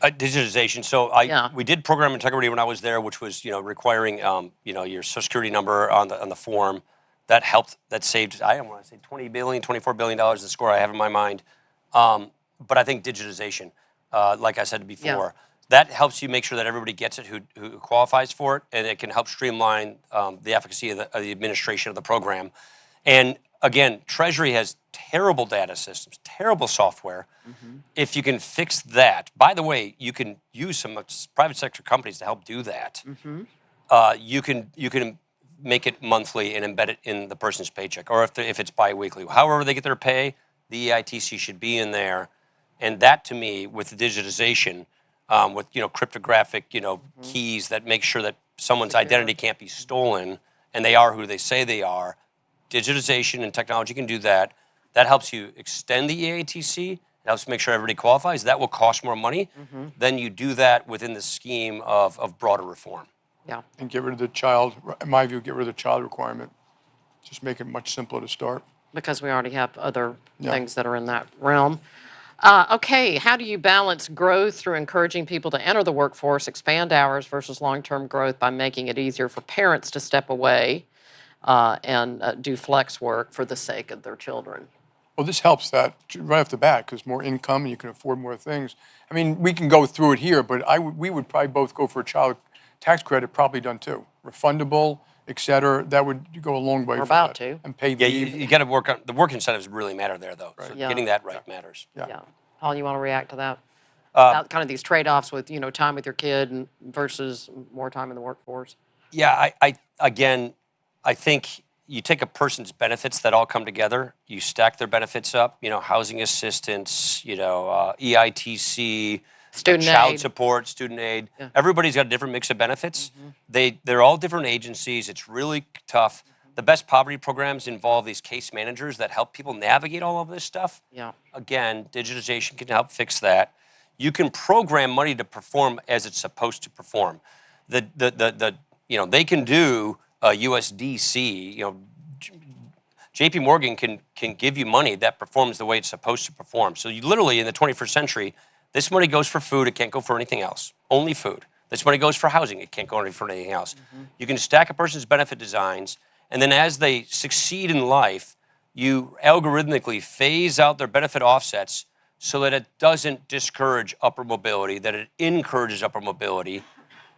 Digitization. So we did program integrity when I was there, which was requiring your Social Security number on the form. That helped. That saved, I don't want to say $20 billion, $24 billion is the score I have in my mind. But I think digitization, like I said before, that helps you make sure that everybody gets it who qualifies for it, and it can help streamline the efficacy of the administration of the program. And again, Treasury has terrible data systems, terrible software. If you can fix that, by the way, you can use some private sector companies to help do that. You can make it monthly and embed it in the person's paycheck, or if it's biweekly. However they get their pay, the EITC should be in there. And that, to me, with the digitization, with cryptographic keys that make sure that someone's identity can't be stolen and they are who they say they are, digitization and technology can do that. That helps you extend the EITC. It helps make sure everybody qualifies. That will cost more money. Then you do that within the scheme of broader reform. Yeah. And get rid of the child, in my view, get rid of the child requirement. Just make it much simpler to start. Because we already have other Yeah. things that are in that realm. Okay, how do you balance growth through encouraging people to enter the workforce, expand hours versus long-term growth by making it easier for parents to step away and do flex work for the sake of their children? Well, this helps that right off the bat because more income and you can afford more things. I mean, we can go through it here, but we would probably both go for a child tax credit, probably done too. Refundable, et cetera. That would go a long way. We're for about that. to. And paid Yeah, leave. you got to work on the work incentives. Really matter there, though. So Yeah. getting that right matters. Yeah. Paul, you want to react to that? About kind of these trade-offs with, time with your kid versus more time in the workforce? Yeah, I think you take a person's benefits that all come together, you stack their benefits up, housing assistance, EITC, Student child aid. support, student aid. Yeah. Everybody's got a different mix of benefits. They're all different agencies. It's really tough. The best poverty programs involve these case managers that help people navigate all of this stuff. Yeah. Again, digitization can help fix that. You can program money to perform as it's supposed to perform. They can do USDC. JPMorgan can give you money that performs the way it's supposed to perform. So you literally, in the 21st century, this money goes for food. It can't go for anything else. Only food. This money goes for housing. It can't go for anything else. You can stack a person's benefit designs, and then as they succeed in life, you algorithmically phase out their benefit offsets so that it doesn't discourage upward mobility, that it encourages upward mobility.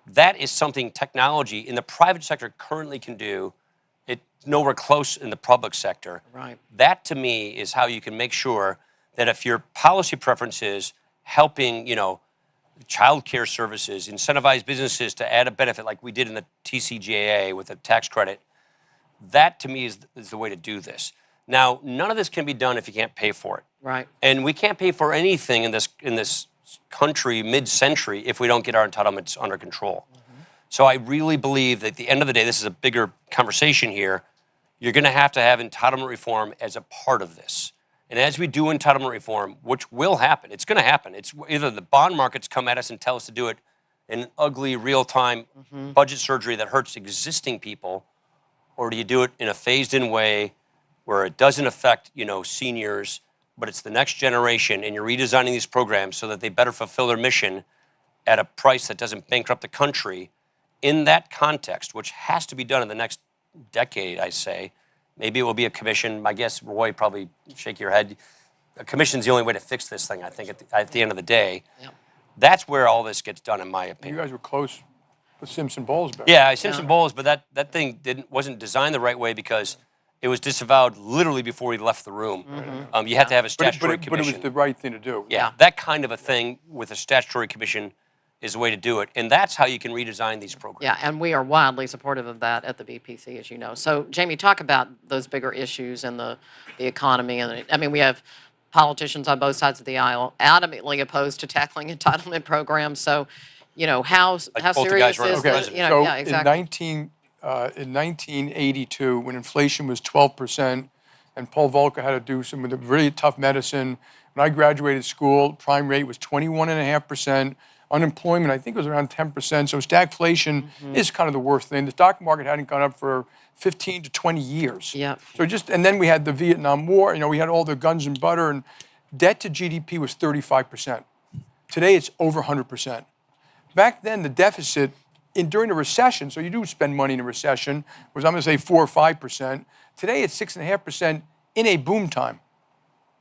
That is something technology in the private sector currently can do. It's nowhere close in the public sector. Right. That, to me, is how you can make sure that if your policy preference is helping, child care services, incentivize businesses to add a benefit like we did in the TCJA with a tax credit, that, to me, is the way to do this. Now, none of this can be done if you can't pay for it. Right. And we can't pay for anything in this country mid-century if we don't get our entitlements under control. So I really believe that at the end of the day, this is a bigger conversation here, you're going to have entitlement reform as a part of this. And as we do entitlement reform, which will happen, it's going to happen. It's either the bond markets come at us and tell us to do it in an ugly, real-time budget surgery that hurts existing people, or do you do it in a phased-in way where it doesn't affect, seniors, but it's the next generation, and you're redesigning these programs so that they better fulfill their mission at a price that doesn't bankrupt the country. In that context, which has to be done in the next decade, I say, maybe it will be a commission. My guess, Roy, probably shake your head. A commission's the only way to fix this thing, I think, at the end of the day. Yeah. That's where all this gets done, in my You opinion. guys were close with Simpson Bowles back. Yeah, Simpson Bowles, but that thing wasn't designed the right way because it was disavowed literally before he left the room. You had to have a statutory But it commission. was the right thing to do. Yeah, that kind of a thing with a statutory commission is the way to do it. And that's how you can redesign these programs. Yeah, and we are wildly supportive of that at the BPC, as you know. So, Jamie, talk about those bigger issues and the economy. And we have politicians on both sides of the aisle adamantly opposed to tackling entitlement programs. So, how both the serious guys running is for the, president. So yeah, exactly. in 1982, when inflation was 12%, and Paul Volcker had to do some of the really tough medicine, when I graduated school, prime rate was 21.5%. Unemployment, I think, was around 10%. So stagflation is kind of the worst thing. The stock market hadn't gone up for 15 to 20 years. Yeah. So and then we had the Vietnam War. We had all the guns and butter, and debt to GDP was 35%. Today, it's over 100%. Back then, the deficit during the recession, so you do spend money in a recession, was I'm going to say 4 or 5%. Today, it's 6.5% in a boom time.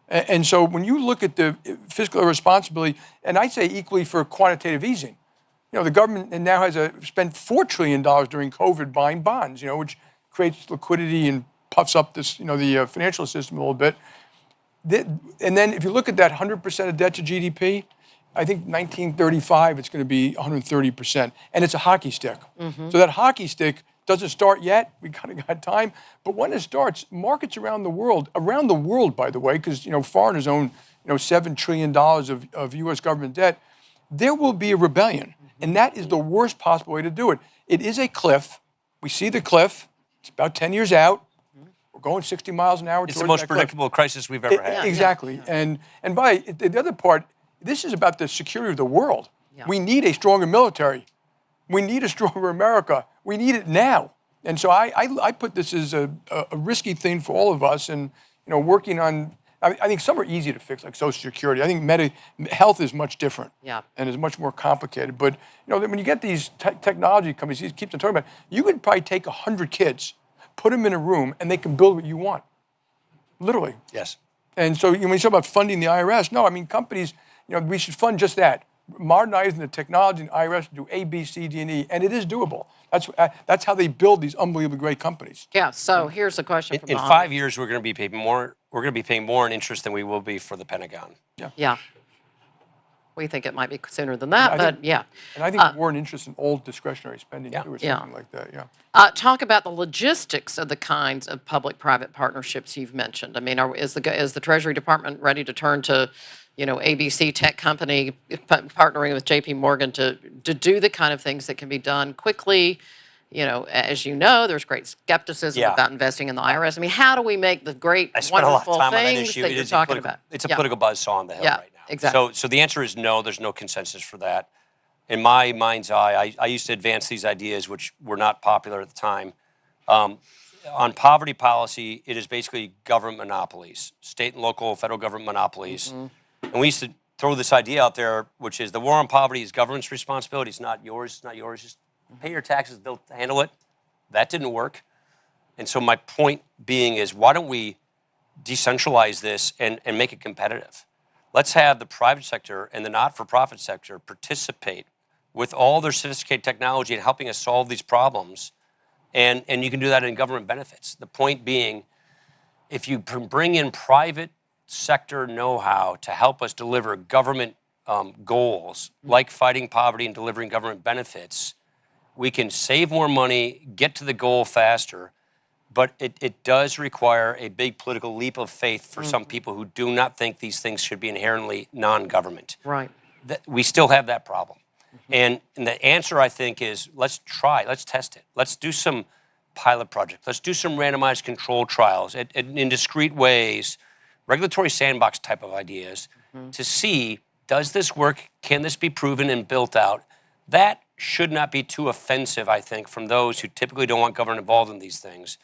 And so when you look at the fiscal irresponsibility, and I'd say equally for quantitative easing, the government now has spent $4 trillion during COVID buying bonds, which creates liquidity and puffs up this, the financial system a little bit. And then if you look at that 100% of debt to GDP, I think 1935 it's going to be 130%, and it's a hockey stick. So that hockey stick Doesn't start yet. We kind of got time. But when it starts, markets around the world, by the way, because foreigners own $7 trillion of U.S. government debt, there will be a rebellion, and that is the worst possible way to do it. It is a cliff. We see the cliff. It's about 10 years out. We're going 60 miles an hour. It's the most predictable crisis we've ever had. Exactly. And by the other part, this is about the security of the world. Yeah. We need a stronger military. We need a stronger America. We need it now. And so I put this as a risky thing for all of us, and working on. I think some are easy to fix, like Social Security. I think health is much different, and is much more complicated. But when you get these technology companies, he keeps on talking about, you could probably take 100 kids, put them in a room, and they can build what you want, literally. Yes. And so when you talk about funding the IRS, no, I mean companies, we should fund just that. Modernizing the technology in the IRS to do A, B, C, D, and E, and it is doable. That's how they build these unbelievably great companies. Yeah. So here's a question from in 5 years, we're going to be paying more. We're going to be paying more in interest than we will be for the Pentagon. Yeah. We think it might be sooner than that, but yeah. And I think more in interest in old discretionary spending too, or something like that. Yeah. Talk about the logistics of the kinds of public-private partnerships you've mentioned. I mean, is the Treasury Department ready to turn to ABC tech company partnering with JPMorgan to do the kind of things that can be done quickly? As there's great skepticism about investing in the IRS. I mean, how do we make the great, wonderful things that you're talking about? It's a political buzzsaw on the Hill right now. Exactly. So the answer is no, there's no consensus for that. In my mind's eye, I used to advance these ideas, which were not popular at the time. On poverty policy, it is basically government monopolies, state and local, federal government monopolies. And we used to throw this idea out there, which is the war on poverty is government's responsibility. It's not yours. It's not yours. Just pay your taxes. They'll handle it. That didn't work. And so my point being is, why don't we decentralize this and make it competitive? Let's have the private sector and the not-for-profit sector participate with all their sophisticated technology in helping us solve these problems. And you can do that in government benefits. The point being, if you bring in private sector know-how to help us deliver government goals, like fighting poverty and delivering government benefits, we can save more money, get to the goal faster, but it does require a big political leap of faith for some people who do not think these things should be inherently non-government. Right. We still have that problem. And the answer, I think, is let's test it. Let's do some pilot projects. Let's do some randomized control trials in discrete ways, regulatory sandbox type of ideas, to see, does this work? Can this be proven and built out? That should not be too offensive, I think, from those who typically don't want government involved in these things.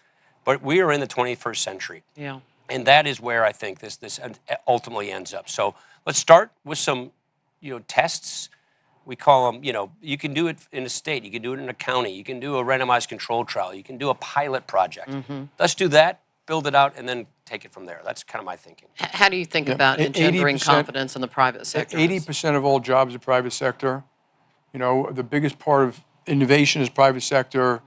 But we are in the 21st century. Yeah. And that is where I think this ultimately ends up. So let's start with some tests. We call them, you can do it in a state, you can do it in a county, you can do a randomized control trial, you can do a pilot project. Let's do that, build it out, and then take it from there. That's kind of my thinking. How do you think about engendering confidence in the private sector? 80% of all jobs are private sector. The biggest part of innovation is private sector.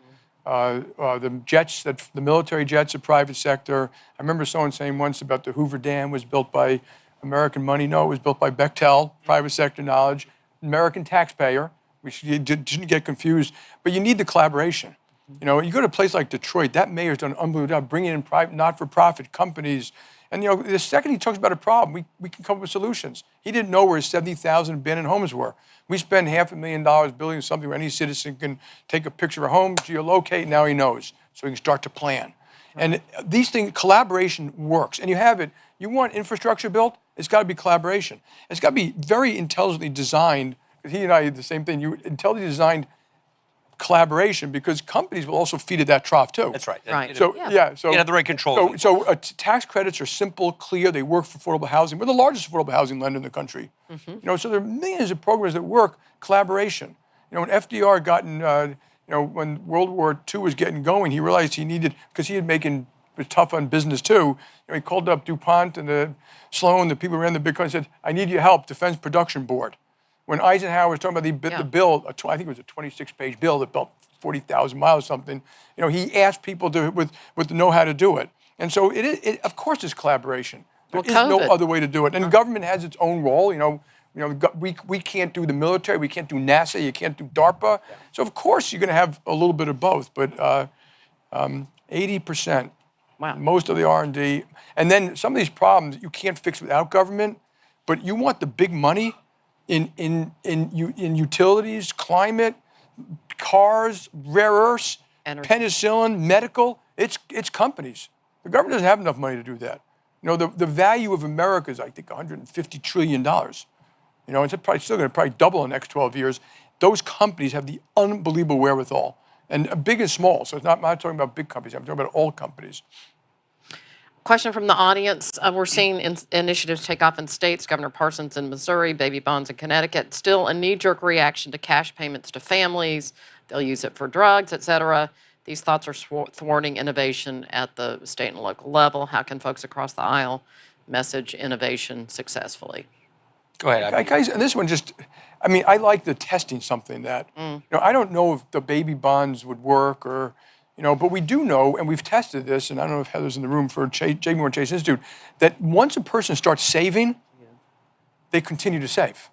The military jets are private sector. I remember someone saying once about the Hoover Dam was built by American money. No, it was built by Bechtel, private sector knowledge. American taxpayer. We shouldn't get confused. But you need the collaboration. You go to a place like Detroit, that mayor's done an unbelievable job bringing in private, not-for-profit companies. And the second he talks about a problem, we can come up with solutions. He didn't know where his 70,000 abandoned homes were. We spend $500,000 building something where any citizen can take a picture of a home, geolocate, now he knows. So he can start to plan. And these things, collaboration works. And you have it. You want infrastructure built, it's got to be collaboration. It's got to be very intelligently designed. He and I did the same thing. You intelligently designed collaboration, because companies will also feed at that trough too. That's right. Right. So you have the right control. So tax credits are simple, clear. They work for affordable housing. We're the largest affordable housing lender in the country. So there are millions of programs that work. Collaboration. When FDR got in, when World War II was getting going, he realized he needed, because he was tough on business too. He called up DuPont and Sloan, the people who ran the big company, said, "I need your help, Defense Production Board." When Eisenhower was talking about the bill, I think it was a 26-page bill that built 40,000 miles or something, he asked people with the know-how to do it. And so it of course, it's collaboration. There is no other way to do it. And government has its own role. We can't do the military, we can't do NASA, you can't do DARPA. So of course you're going to have a little bit of both, but 80%. Wow. Most of the R&D. And then some of these problems you can't fix without government, but you want the big money in utilities, climate, cars, rare earths, Energy. penicillin, medical. It's companies. The government doesn't have enough money to do that. The value of America is, I think, $150 trillion. It's probably still going to double in the next 12 years. Those companies have the unbelievable wherewithal, and big and small. So I'm not talking about big companies. I'm talking about all companies. Question from the audience. We're seeing initiatives take off in states, Governor Parsons in Missouri, baby bonds in Connecticut. Still a knee-jerk reaction to cash payments to families. They'll use it for drugs, et cetera. These thoughts are thwarting innovation at the state and local level. How can folks across the aisle message innovation successfully? Go ahead. Guys, and this one I like the testing something that, I don't know if the baby bonds would work or, but we do know, and we've tested this, and I don't know if Heather's in the room for JPMorgan Chase Institute, that once a person starts saving, they continue to save.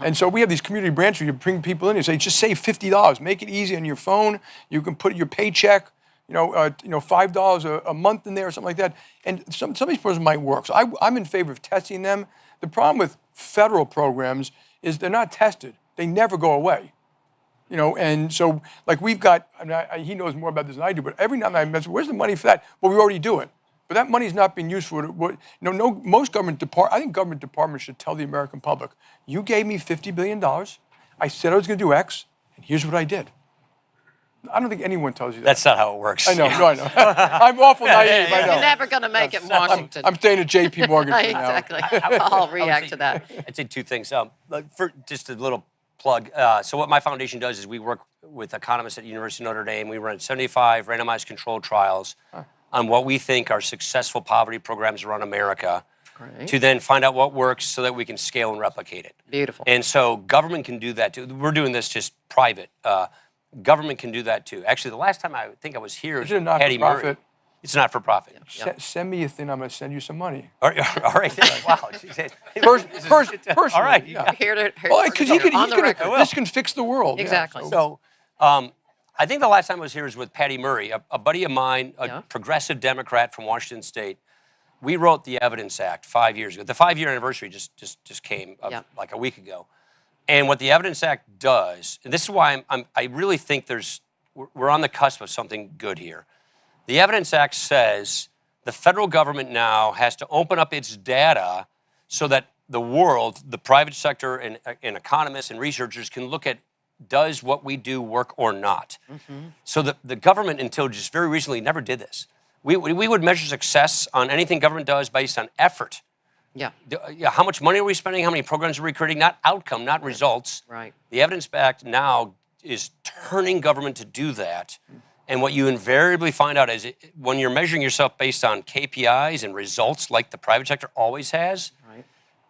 And so we have these community branches where you bring people in and say, just save $50, make it easy on your phone. You can put your paycheck, $5 a month in there or something like that. And some of these programs might work. So I'm in favor of testing them. The problem with federal programs is they're not tested. They never go away. And so like we've got, he knows more about this than I do, but every now and then I mention, where's the money for that? Well, we already do it. But that money's not being used for what, most government departments, I think government departments should tell the American public, you gave me $50 billion. I said I was going to do X, and here's what I did. I don't think anyone tells you that. That's not how it works. I know, I know. I'm awful naive, I know. You're never going to make it in Washington. I'm staying at JPMorgan for now. Exactly. I'll react to that. I'd say two things. For just a little plug. So what my foundation does is we work with economists at University of Notre Dame. We run 75 randomized controlled trials on what we think are successful poverty programs around America. Great. To then find out what works so that we can scale and replicate it. Beautiful. And so government can do that too. We're doing this just private. Government can do that too. Actually, the last time I think I was here, Is it a not-for-profit? It's not for profit. Send me a thing, I'm going to send you some money. All right. Wow. Personally. All right. Yeah. Here to Because on the record. this can fix the world. Exactly. Yeah, So I think the last time I was here was with Patty Murray, a buddy of mine, a progressive Democrat from Washington State. We wrote the Evidence Act 5 years ago. The 5-year anniversary just came up like a week ago. And what the Evidence Act does, and this is why I really think we're on the cusp of something good here. The Evidence Act says the federal government now has to open up its data so that the world, the private sector and economists and researchers can look at, does what we do work or not? So the government, until just very recently, never did this. We would measure success on anything government does based on effort. Yeah. How much money are we spending? How many programs are we creating? Not outcome, not results. Right. The Evidence Act now is turning government to do that. And what you invariably find out is when you're measuring yourself based on KPIs and results like the private sector always has,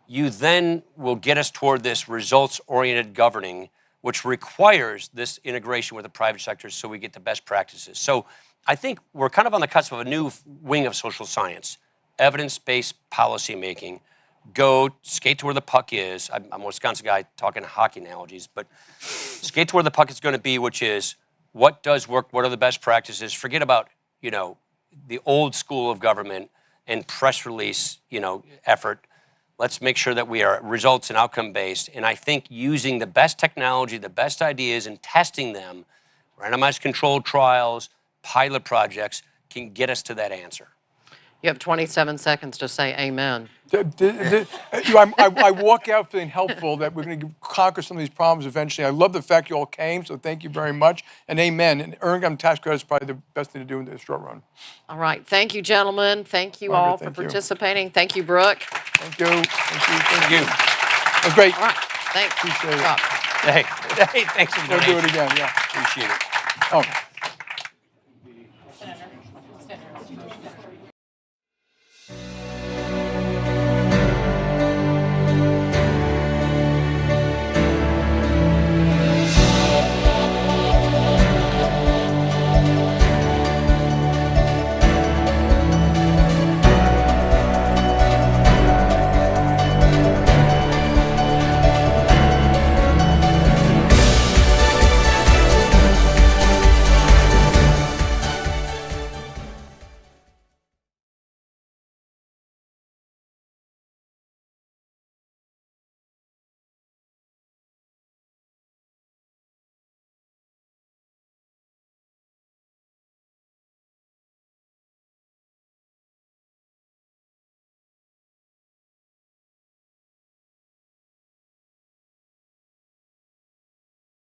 you then will get us toward this results-oriented governing, which requires this integration with the private sector so we get the best practices. So I think we're kind of on the cusp of a new wing of social science, evidence-based policymaking. Go skate to where the puck is. I'm a Wisconsin guy talking hockey analogies, but skate to where the puck is going to be, which is what does work, what are the best practices. Forget about, the old school of government and press release, effort. Let's make sure that we are results and outcome based. And I think using the best technology, the best ideas, and testing them, randomized controlled trials, pilot projects, can get us to that answer. You have 27 seconds to say amen. I walk out feeling helpful that we're going to conquer some of these problems eventually. I love the fact you all came, so thank you very much. And amen. And earned income tax credit is probably the best thing to do in the short run. All right. Thank you, gentlemen. Thank you all for participating. Thank you, Brooke. Thank you. Thank you. That was great. All right. Thanks. Appreciate it. Rob. Hey, thanks for We'll do it again, yeah. Appreciate it. Oh.